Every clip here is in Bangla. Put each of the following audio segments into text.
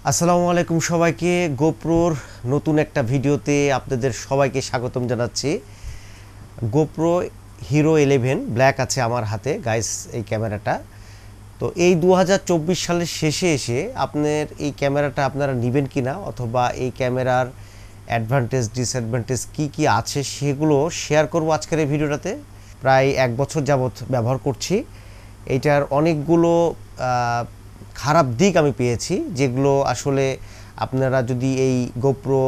আসসালামু আলাইকুম সবাইকে। গোপ্রোর নতুন একটা ভিডিওতে আপনাদের সবাইকে স্বাগতম জানাচ্ছি। গোপ্রো হিরো 11 ব্ল্যাক আছে আমার হাতে গাইস, এই ক্যামেরাটা। তো এই 2024 সালের শেষে এসে আপনার এই ক্যামেরাটা আপনারা নেবেন কিনা, অথবা এই ক্যামেরার অ্যাডভান্টেজ ডিসঅ্যাডভান্টেজ কি আছে সেগুলো শেয়ার করব আজকের এই ভিডিওটাতে। প্রায় 1 বছর যাবত ব্যবহার করছি। এইটার অনেকগুলো খারাপ দিক আমি পেয়েছি, যেগুলো আসলে আপনারা যদি এই গোপ্রো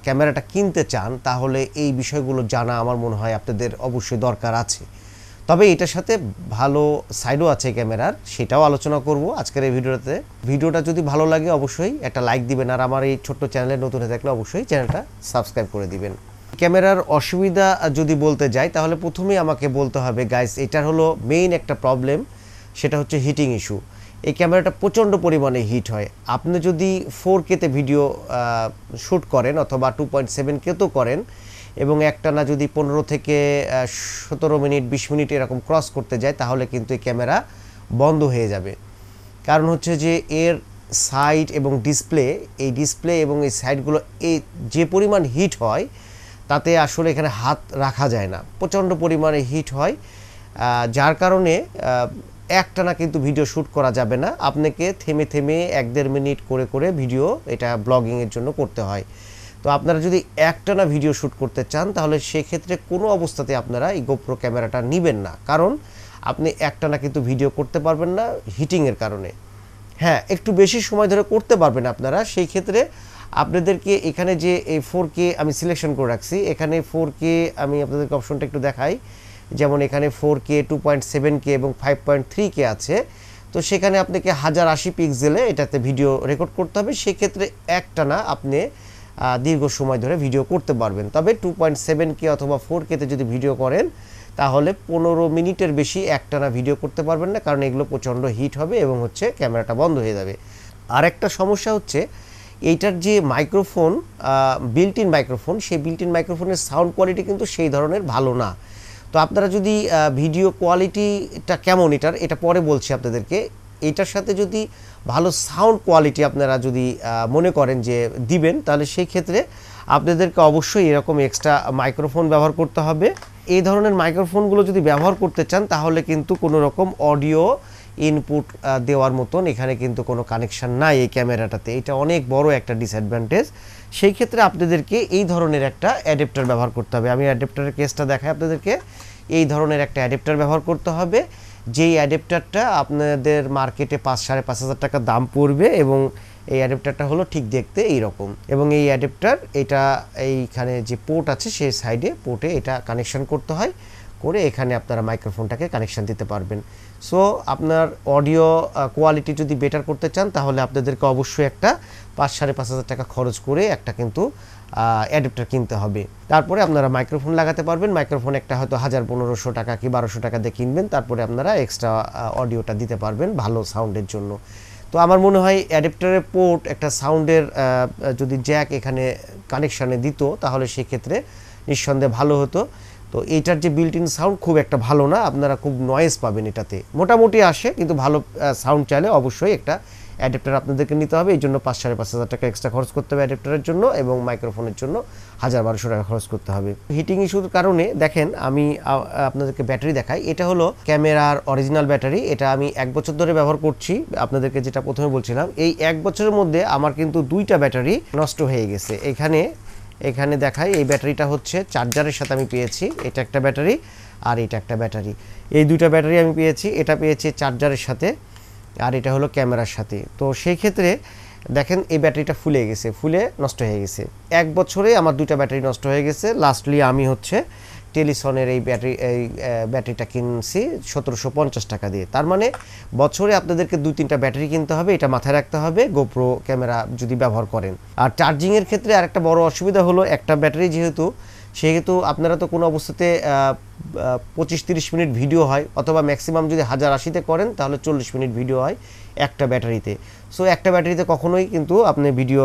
ক্যামেরাটা কিনতে চান তাহলে এই বিষয়গুলো জানা আমার মনে হয় আপনাদের অবশ্যই দরকার আছে। তবে এটার সাথে ভালো সাইডও আছে ক্যামেরার, সেটাও আলোচনা করব আজকের এই ভিডিওতে। ভিডিওটা যদি ভালো লাগে অবশ্যই একটা লাইক দিবেন, আর আমার এই ছোট্ট চ্যানেলে নতুন হয়ে থাকলে অবশ্যই চ্যানেলটা সাবস্ক্রাইব করে দিবেন। ক্যামেরার অসুবিধা যদি বলতে যাই তাহলে প্রথমেই আমাকে বলতে হবে গাইস, এটার হলো মেইন একটা প্রবলেম, সেটা হচ্ছে হিটিং ইস্যু। এই ক্যামেরাটা প্রচণ্ড পরিমাণে হিট হয়। আপনি যদি 4K-তে ভিডিও শ্যুট করেন অথবা 2.7K-তেও করেন এবং একটানা যদি 15 থেকে 17 মিনিট 20 মিনিট এরকম ক্রস করতে যায় তাহলে কিন্তু এই ক্যামেরা বন্ধ হয়ে যাবে। কারণ হচ্ছে যে এর সাইড এবং ডিসপ্লে এবং এই সাইডগুলো এই যে পরিমাণ হিট হয় তাতে আসলে এখানে হাত রাখা যায় না, প্রচণ্ড পরিমাণে হিট হয়, যার কারণে একটানা কিন্তু ভিডিও শ্যুট করা যাবে না। আপনাকে থেমে থেমে 1-1.5 মিনিট করে করে ভিডিও এটা ব্লগিংয়ের জন্য করতে হয়। তো আপনারা যদি একটানা ভিডিও শ্যুট করতে চান তাহলে সেক্ষেত্রে কোনো অবস্থাতে আপনারা এই গোপ্রো ক্যামেরাটা নেবেন না, কারণ আপনি একটানা কিন্তু ভিডিও করতে পারবেন না হিটিংয়ের কারণে। হ্যাঁ, একটু বেশি সময় ধরে করতে পারবেন আপনারা। সেই ক্ষেত্রে আপনাদেরকে এখানে যে এই 4K আমি সিলেকশন করে রাখছি, এখানে 4K আমি আপনাদেরকে অপশনটা একটু দেখাই। যেমন এখানে 4K 2.7K এবং 5.3K আছে। তো সেখানে আপনাকে 1080 পিক্সেলে এটাতে ভিডিও রেকর্ড করতে হবে। সেক্ষেত্রে একটানা আপনি দীর্ঘ সময় ধরে ভিডিও করতে পারবেন। তবে 2.7K অথবা 4K-তে যদি ভিডিও করেন তাহলে 15 মিনিটের বেশি একটানা ভিডিও করতে পারবেন না, কারণ এগুলো প্রচণ্ড হিট হবে এবং হচ্ছে ক্যামেরাটা বন্ধ হয়ে যাবে। আর একটা সমস্যা হচ্ছে এইটার যে মাইক্রোফোন, বিল্ট ইন মাইক্রোফোন, সেই বিল্ট ইন মাইক্রোফোনের সাউন্ড কোয়ালিটি কিন্তু সেই ধরনের ভালো না। তো আপনারা যদি ভিডিও কোয়ালিটিটা কেমন এটা পরে বলছি আপনাদেরকে। এটার সাথে যদি ভালো সাউন্ড কোয়ালিটি আপনারা যদি মনে করেন যে দিবেন, তাহলে সেই ক্ষেত্রে আপনাদেরকে অবশ্যই এরকম এক্সট্রা মাইক্রোফোন ব্যবহার করতে হবে। এই ধরনের মাইক্রোফোনগুলো যদি ব্যবহার করতে চান তাহলে কিন্তু কোনো রকম অডিও ইনপুট দেওয়ার মতন এখানে কিন্তু কোনো কানেকশান নাই এই ক্যামেরাটাতে। এটা অনেক বড় একটা ডিসঅ্যাডভান্টেজ। সেই ক্ষেত্রে আপনাদেরকে এই ধরনের একটা অ্যাডাপ্টার ব্যবহার করতে হবে। আমি অ্যাডাপ্টারের কেসটা দেখাই আপনাদেরকে। এই ধরনের একটা অ্যাডাপ্টার ব্যবহার করতে হবে, যেই অ্যাডাপ্টারটা আপনাদের মার্কেটে 5-5.5 টাকা দাম পড়বে, এবং এই অ্যাডাপ্টারটা হলো ঠিক দেখতে এইরকম। এবং এই অ্যাডাপ্টার এটা এইখানে যে পোর্ট আছে সেই সাইডে পোর্টে এটা কানেকশন করতে হয়, করে এখানে আপনারা মাইক্রোফোনটাকে কানেকশন দিতে পারবেন। সো আপনার অডিও কোয়ালিটি যদি বেটার করতে চান তাহলে আপনাদেরকে অবশ্যই একটা 5-5.5 টাকা খরচ করে একটা কিন্তু অ্যাডাপ্টার কিনতে হবে। তারপরে আপনারা মাইক্রোফোন লাগাতে পারবেন। মাইক্রোফোন একটা হয়তো 1000-1500 টাকা কি 1200 টাকা দিয়ে কিনবেন, তারপরে আপনারা এক্সট্রা অডিওটা দিতে পারবেন ভালো সাউন্ডের জন্য। তো আমার মনে হয় অ্যাডাপ্টারের পোর্ট একটা সাউন্ডের যদি জ্যাক এখানে কানেকশানে দিত তাহলে সেক্ষেত্রে নিঃসন্দেহে ভালো হতো। তো এইটার যে বিল্ট ইন সাউন্ড খুব একটা ভালো না, আপনারা খুব নয়েজ পাবেন এটাতে, মোটামুটি আসে, কিন্তু ভালো সাউন্ড চাইলে অবশ্যই একটা অ্যাডাপ্টার আপনাদেরকে নিতে হবে। এই জন্য 5-5.5 টাকা এক্সট্রা খরচ করতে হবে অ্যাডাপ্টারের জন্য, এবং মাইক্রোফোনের জন্য 1000-1200 টাকা খরচ করতে হবে। হিটিং ইস্যুর কারণে দেখেন আমি আপনাদেরকে ব্যাটারি দেখাই। এটা হলো ক্যামেরার অরিজিনাল ব্যাটারি। এটা আমি 1 বছর ধরে ব্যবহার করছি। আপনাদেরকে যেটা প্রথমে বলছিলাম, এই 1 বছরের মধ্যে আমার কিন্তু 2টা ব্যাটারি নষ্ট হয়ে গেছে। এখানে দেখাই, এই ব্যাটারিটা হচ্ছে চার্জারের সাথে আমি পেয়েছি, এটা একটা ব্যাটারি আর এটা একটা ব্যাটারি। এই 2টা ব্যাটারি আমি পেয়েছি, এটা পেয়েছি চার্জারের সাথে আর এটা হলো ক্যামেরার সাথে। তো সেই ক্ষেত্রে দেখেন এই ব্যাটারিটা ফুলে নষ্ট হয়ে গেছে। 1 বছরে আমার 2টা ব্যাটারি নষ্ট হয়ে গেছে। লাস্টলি আমি হচ্ছে টেলিসনের এই ব্যাটারিটা কিনছি 1750 টাকা দিয়ে। তার মানে বছরে আপনাদেরকে 2-3টা ব্যাটারি কিনতে হবে, এটা মাথায় রাখতে হবে গোপ্রো ক্যামেরা যদি ব্যবহার করেন। আর চার্জিংয়ের ক্ষেত্রে আরেকটা বড় অসুবিধা হলো, একটা ব্যাটারি সেহেতু আপনারা তো কোনো অবস্থাতে 25-30 মিনিট ভিডিও হয়, অথবা ম্যাক্সিমাম যদি 1080-তে করেন তাহলে 40 মিনিট ভিডিও হয় একটা ব্যাটারিতে। সো একটা ব্যাটারিতে কখনোই কিন্তু আপনি ভিডিও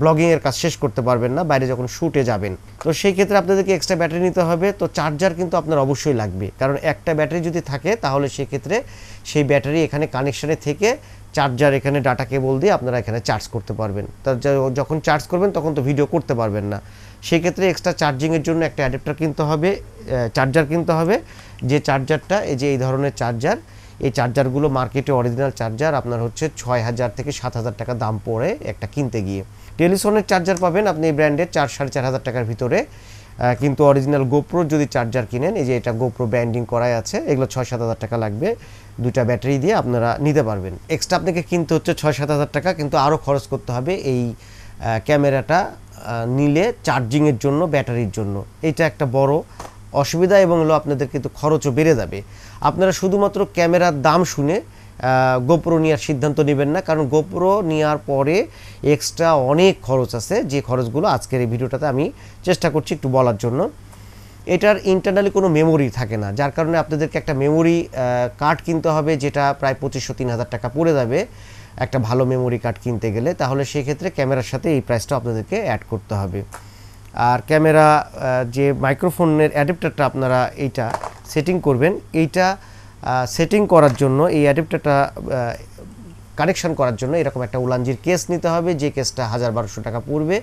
ব্লগিংয়ের কাজ শেষ করতে পারবেন না বাইরে যখন শ্যুটে যাবেন। তো সেই ক্ষেত্রে আপনাদেরকে এক্সট্রা ব্যাটারি নিতে হবে। তো চার্জার কিন্তু আপনার অবশ্যই লাগবে, কারণ একটা ব্যাটারি যদি থাকে তাহলে সেক্ষেত্রে সেই ব্যাটারি এখানে কানেকশানে থেকে চার্জার এখানে ডাটা কেবল দিয়ে আপনারা এখানে চার্জ করতে পারবেন। তার যখন চার্জ করবেন তখন তো ভিডিও করতে পারবেন না, সেই ক্ষেত্রে এক্সট্রা চার্জিংয়ের জন্য একটা অ্যাডাপ্টার কিনতে হবে, চার্জার কিনতে হবে। যে চার্জারটা এই ধরনের চার্জার, এই চার্জারগুলো মার্কেটে অরিজিনাল চার্জার আপনার হচ্ছে 6,000 থেকে 7,000 টাকা দাম পড়ে একটা কিনতে গিয়ে। টেলিসনের চার্জার পাবেন আপনি এই ব্র্যান্ডের 4-4,500 টাকার ভিতরে, কিন্তু অরিজিনাল গোপ্রোর যদি চার্জার কিনেন, এই যে এটা গোপ্রো ব্র্যান্ডিং করাই আছে, এগুলো 6-7,000 টাকা লাগবে, দুইটা ব্যাটারি দিয়ে আপনারা নিতে পারবেন। এক্সট্রা আপনাকে কিনতে হচ্ছে 6-7,000 টাকা, কিন্তু আরও খরচ করতে হবে এই ক্যামেরাটা নিলে চার্জিংয়ের জন্য, ব্যাটারির জন্য। এটা একটা বড় অসুবিধা, এবং হলো আপনাদের কিন্তু খরচও বেড়ে যাবে। আপনারা শুধুমাত্র ক্যামেরার দাম শুনে গোপ্রো নেওয়ার সিদ্ধান্ত নেবেন না, কারণ গোপ্রো নেওয়ার পরে এক্সট্রা অনেক খরচ আছে, যে খরচগুলো আজকের এই ভিডিওটাতে আমি চেষ্টা করছি একটু বলার জন্য। এটার ইন্টারনালি কোনো মেমোরি থাকে না, যার কারণে আপনাদেরকে একটা মেমোরি কার্ড কিনতে হবে, যেটা প্রায় 2,500-3,000 টাকা পড়ে যাবে একটা ভালো মেমোরি কার্ড কিনতে গেলে। তাহলে সেক্ষেত্রে ক্যামেরার সাথে এই প্রাইসটা আপনাদেরকে অ্যাড করতে হবে। আর ক্যামেরা যে মাইক্রোফোনের অ্যাডাপ্টারটা আপনারা এইটা সেটিং করবেন, এইটা সেটিং করার জন্য, এই অ্যাডাপ্টারটা কানেকশন করার জন্য এরকম একটা উলানজির কেস নিতে হবে, যে কেসটা 1,000-1,200 টাকা পড়বে।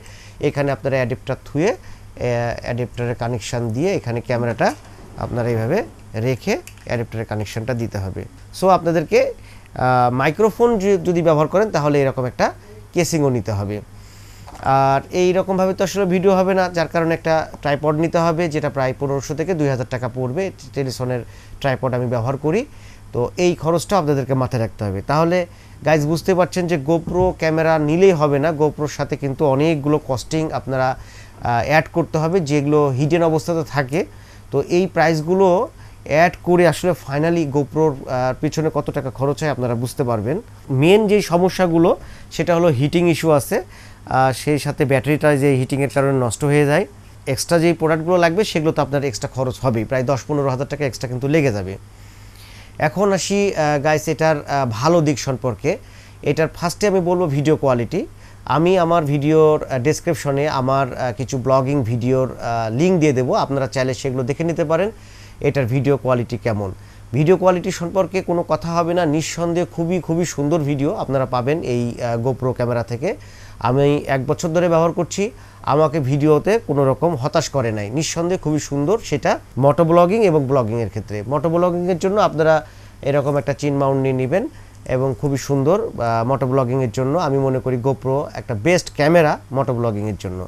এখানে আপনারা অ্যাডাপ্টার থুয়ে অ্যাডাপ্টারের কানেকশান দিয়ে এখানে ক্যামেরাটা আপনারা এইভাবে রেখে অ্যাডাপ্টারের কানেকশানটা দিতে হবে। সো আপনাদেরকে মাইক্রোফোন যদি ব্যবহার করেন তাহলে এরকম একটা কেসিংও নিতে হবে। আর এই রকমভাবে তো আসলে ভিডিও হবে না, যার কারণে একটা ট্রাইপড নিতে হবে, যেটা প্রায় 1,500 থেকে 2,000 টাকা পড়বে। টেলিসনের ট্রাইপড আমি ব্যবহার করি, তো এই খরচটা আপনাদেরকে মাথায় রাখতে হবে। তাহলে গাইজ বুঝতে পারছেন যে গোপ্রো ক্যামেরা নিলেই হবে না, গোপ্রোর সাথে কিন্তু অনেকগুলো কস্টিং আপনারা অ্যাড করতে হবে, যেগুলো হিডেন অবস্থাতে থাকে। তো এই প্রাইসগুলো অ্যাড করে আসলে ফাইনালি গোপ্রোর পিছনে কত টাকা খরচ হয় আপনারা বুঝতে পারবেন। মেন যেই সমস্যাগুলো সেটা হলো হিটিং ইস্যু আছে, সেই সাথে ব্যাটারিটা যে হিটিংয়ের কারণে নষ্ট হয়ে যায়। এক্সট্রা যেই প্রোডাক্টগুলো লাগবে সেগুলো তো আপনার এক্সট্রা খরচ হবেই, প্রায় 10-15 হাজার টাকা এক্সট্রা কিন্তু লেগে যাবে। এখন আসি গাইস এটার ভালো দিক সম্পর্কে। এটার ফার্স্টে আমি বলবো ভিডিও কোয়ালিটি। আমি আমার ভিডিওর ডেসক্রিপশনে আমার কিছু ব্লগিং ভিডিওর লিঙ্ক দিয়ে দেবো, আপনারা চাইলে সেগুলো দেখে নিতে পারেন এটার ভিডিও কোয়ালিটি কেমন। ভিডিও কোয়ালিটি সম্পর্কে কোনো কথা হবে না, নিঃসন্দেহে খুবই সুন্দর ভিডিও আপনারা পাবেন এই গোপ্রো ক্যামেরা থেকে। আমি 1 বছর ধরে ব্যবহার করছি, আমাকে ভিডিওতে কোনো রকম হতাশ করে নাই, নিঃসন্দেহে খুবই সুন্দর। সেটা মোটো ব্লগিং এবং ব্লগিংয়ের ক্ষেত্রে। মোটো ব্লগিংয়ের জন্য আপনারা এরকম একটা চিন মাউন্ট নিয়ে নেবেন, এবং খুবই সুন্দর। মোটো ব্লগিংয়ের জন্য আমি মনে করি গোপ্রো একটা বেস্ট ক্যামেরা মোটো ব্লগিংয়ের জন্য।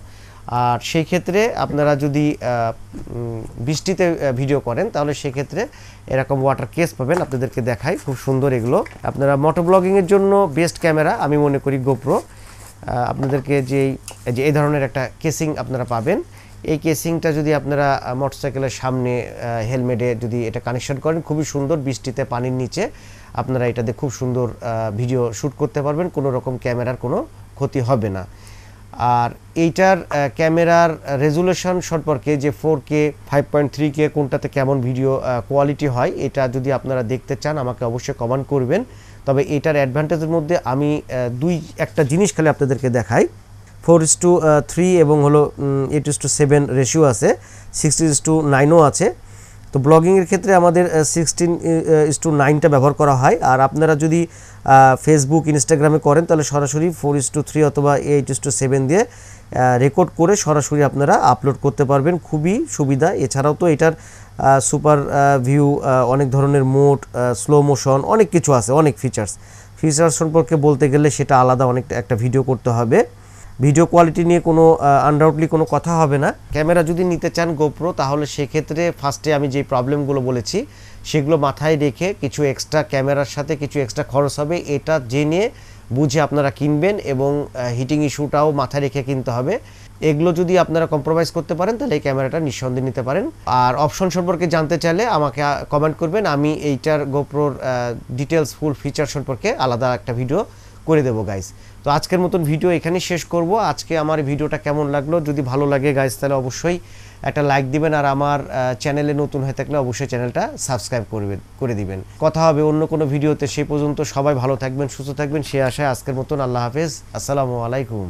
আর সেই ক্ষেত্রে আপনারা যদি বৃষ্টিতে ভিডিও করেন তাহলে সেক্ষেত্রে এরকম ওয়াটার কেস পাবেন, আপনাদেরকে দেখাই, খুব সুন্দর এগুলো। আপনারা মোটো ব্লগিংয়ের জন্য বেস্ট ক্যামেরা আমি মনে করি গোপ্রো। আপনাদেরকে যে এই ধরনের একটা কেসিং আপনারা পাবেন, এই কেসিংটা যদি আপনারা মোটরসাইকেলের সামনে হেলমেটে যদি এটা কানেকশন করেন, খুবই সুন্দর। বৃষ্টিতে পানির নিচে আপনারা এটাতে খুব সুন্দর ভিডিও শ্যুট করতে পারবেন, কোনো রকম ক্যামেরার কোনো ক্ষতি হবে না। আর এইটার ক্যামেরার রেজুলেশন সম্পর্কে, যে 4K 5.3K কোনটাতে কেমন ভিডিও কোয়ালিটি হয়, এটা যদি আপনারা দেখতে চান আমাকে অবশ্যই কমেন্ট করবেন। তবে এটার অ্যাডভান্টেজের মধ্যে আমি একটা জিনিস খালি আপনাদেরকে দেখাই। 4:3 এবং হলো 8:7 রেশিও আছে, 6:9ও আছে। তো ব্লগিংয়ের ক্ষেত্রে আমাদের 16:9টা ব্যবহার করা হয়। আর আপনারা যদি ফেসবুক ইনস্টাগ্রামে করেন তাহলে সরাসরি 4:3 অথবা 8:7 দিয়ে রেকর্ড করে সরাসরি আপনারা আপলোড করতে পারবেন, খুবই সুবিধা। এছাড়াও তো এটার সুপার ভিউ, অনেক ধরনের মোড, স্লো মোশন, অনেক কিছু আছে, অনেক ফিচার্স সম্পর্কে বলতে গেলে সেটা আলাদা অনেক একটা ভিডিও করতে হবে। ভিডিও কোয়ালিটি নিয়ে কোনো আনডাউটলি কোনো কথা হবে না। ক্যামেরা যদি নিতে চান গোপ্রো, তাহলে সেক্ষেত্রে ফার্স্টে আমি যে প্রবলেমগুলো বলেছি সেগুলো মাথায় রেখে কিছু এক্সট্রা, ক্যামেরার সাথে কিছু এক্সট্রা খরচ হবে, এটা জেনে বুঝে আপনারা কিনবেন, এবং হিটিং ইস্যুটাও মাথায় রেখে কিনতে হবে। এগুলো যদি আপনারা কম্প্রোমাইজ করতে পারেন তাহলে এই ক্যামেরাটা নিঃসন্দেহে নিতে পারেন। আর অপশন সম্পর্কে জানতে চাইলে আমাকে কমেন্ট করবেন, আমি এইটার গোপ্রোর ডিটেলস ফুল ফিচার সম্পর্কে আলাদা একটা ভিডিও করে দেবো গাইস। তো আজকের মতন ভিডিও এখানেই শেষ করব। আজকে আমার ভিডিওটা কেমন লাগলো, যদি ভালো লাগে গাইস তাহলে অবশ্যই একটা লাইক দিবেন, আর আমার চ্যানেলে নতুন হয়ে থাকলে অবশ্যই চ্যানেলটা সাবস্ক্রাইব করে দিবেন। কথা হবে অন্য কোনো ভিডিওতে, সেই পর্যন্ত সবাই ভালো থাকবেন, সুস্থ থাকবেন, সে আশায় আজকের মতন আল্লাহ হাফেজ, আসসালামু আলাইকুম।